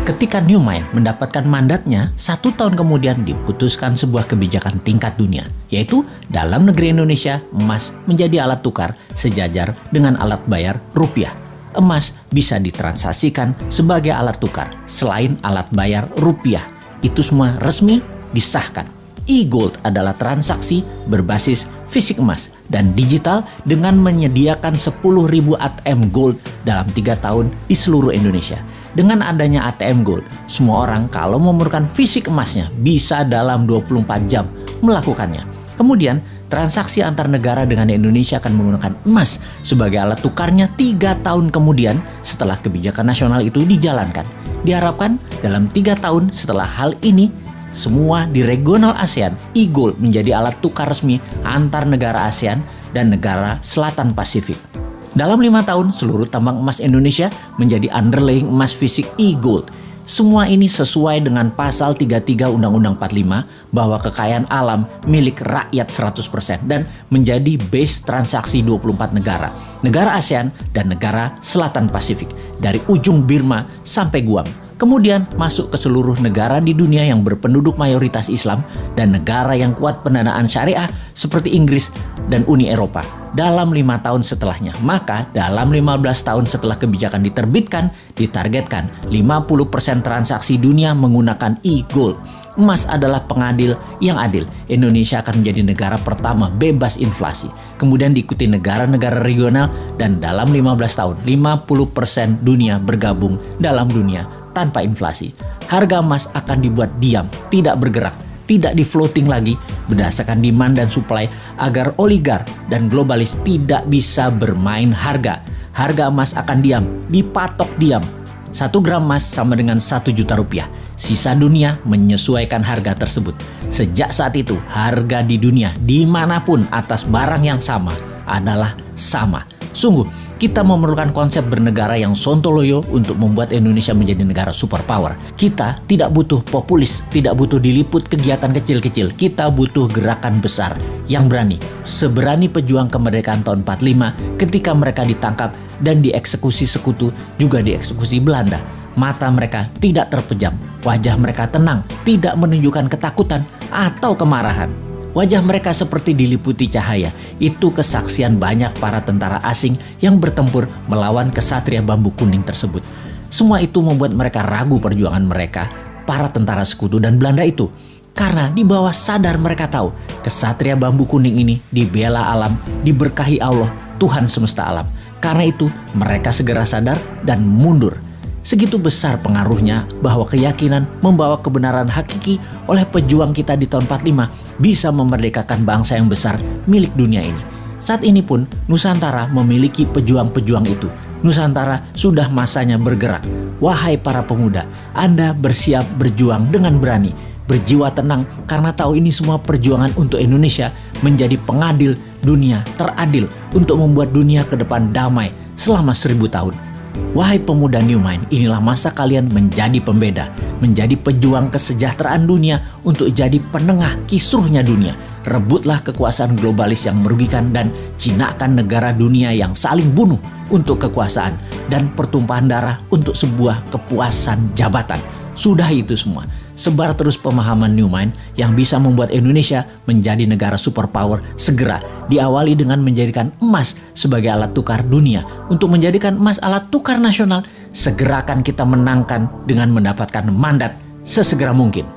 Ketika New Mind mendapatkan mandatnya, 1 tahun kemudian diputuskan sebuah kebijakan tingkat dunia, yaitu dalam negeri Indonesia, emas menjadi alat tukar sejajar dengan alat bayar rupiah. Emas bisa ditransaksikan sebagai alat tukar selain alat bayar rupiah. Itu semua resmi disahkan. E-Gold adalah transaksi berbasis fisik emas dan digital dengan menyediakan 10.000 ATM Gold dalam 3 tahun di seluruh Indonesia. Dengan adanya ATM Gold, semua orang kalau memerlukan fisik emasnya bisa dalam 24 jam melakukannya. Kemudian, transaksi antar negara dengan Indonesia akan menggunakan emas sebagai alat tukarnya 3 tahun kemudian setelah kebijakan nasional itu dijalankan. Diharapkan dalam 3 tahun setelah hal ini, semua di regional ASEAN, e-Gold menjadi alat tukar resmi antar negara ASEAN dan negara Selatan Pasifik. Dalam 5 tahun, seluruh tambang emas Indonesia menjadi underlying emas fisik e-Gold. Semua ini sesuai dengan pasal 33 Undang-Undang 45 bahwa kekayaan alam milik rakyat 100% dan menjadi base transaksi 24 negara, negara ASEAN dan negara Selatan Pasifik, dari ujung Burma sampai Guam. Kemudian masuk ke seluruh negara di dunia yang berpenduduk mayoritas Islam dan negara yang kuat pendanaan syariah seperti Inggris dan Uni Eropa dalam 5 tahun setelahnya. Maka dalam 15 tahun setelah kebijakan diterbitkan, ditargetkan 50% transaksi dunia menggunakan e-Gold. Emas adalah pengadil yang adil. Indonesia akan menjadi negara pertama bebas inflasi. Kemudian diikuti negara-negara regional dan dalam 15 tahun 50% dunia bergabung dalam dunia tanpa inflasi. Harga emas akan dibuat diam, tidak bergerak, tidak di-floating lagi berdasarkan demand dan supply agar oligar dan globalis tidak bisa bermain harga. Harga emas akan diam, dipatok diam. 1 gram emas sama dengan 1 juta rupiah. Sisa dunia menyesuaikan harga tersebut. Sejak saat itu, harga di dunia dimanapun atas barang yang sama adalah sama. Sungguh, kita memerlukan konsep bernegara yang sontoloyo untuk membuat Indonesia menjadi negara superpower. Kita tidak butuh populis, tidak butuh diliput kegiatan kecil-kecil. Kita butuh gerakan besar yang berani. Seberani pejuang kemerdekaan tahun 45 ketika mereka ditangkap dan dieksekusi sekutu, juga dieksekusi Belanda. Mata mereka tidak terpejam, wajah mereka tenang, tidak menunjukkan ketakutan atau kemarahan. Wajah mereka seperti diliputi cahaya. Itu kesaksian banyak para tentara asing yang bertempur melawan kesatria bambu kuning tersebut. Semua itu membuat mereka ragu perjuangan mereka, para tentara sekutu dan Belanda itu. Karena di bawah sadar mereka tahu, kesatria bambu kuning ini dibela alam, diberkahi Allah, Tuhan semesta alam. Karena itu, mereka segera sadar dan mundur. Segitu besar pengaruhnya bahwa keyakinan membawa kebenaran hakiki oleh pejuang kita di tahun 45 bisa memerdekakan bangsa yang besar milik dunia ini. Saat ini pun Nusantara memiliki pejuang-pejuang itu. Nusantara sudah masanya bergerak. Wahai para pemuda, Anda bersiap berjuang dengan berani, berjiwa tenang karena tahu ini semua perjuangan untuk Indonesia menjadi pengadil dunia teradil untuk membuat dunia ke depan damai selama 1000 tahun. Wahai pemuda New Mind, inilah masa kalian menjadi pembeda, menjadi pejuang kesejahteraan dunia untuk jadi penengah kisruhnya dunia. Rebutlah kekuasaan globalis yang merugikan dan jinakan negara dunia yang saling bunuh untuk kekuasaan dan pertumpahan darah untuk sebuah kepuasan jabatan. Sudah itu semua. Sebar terus pemahaman New Mind yang bisa membuat Indonesia menjadi negara superpower segera. Diawali dengan menjadikan emas sebagai alat tukar dunia. Untuk menjadikan emas alat tukar nasional, segera akan kita menangkan dengan mendapatkan mandat sesegera mungkin.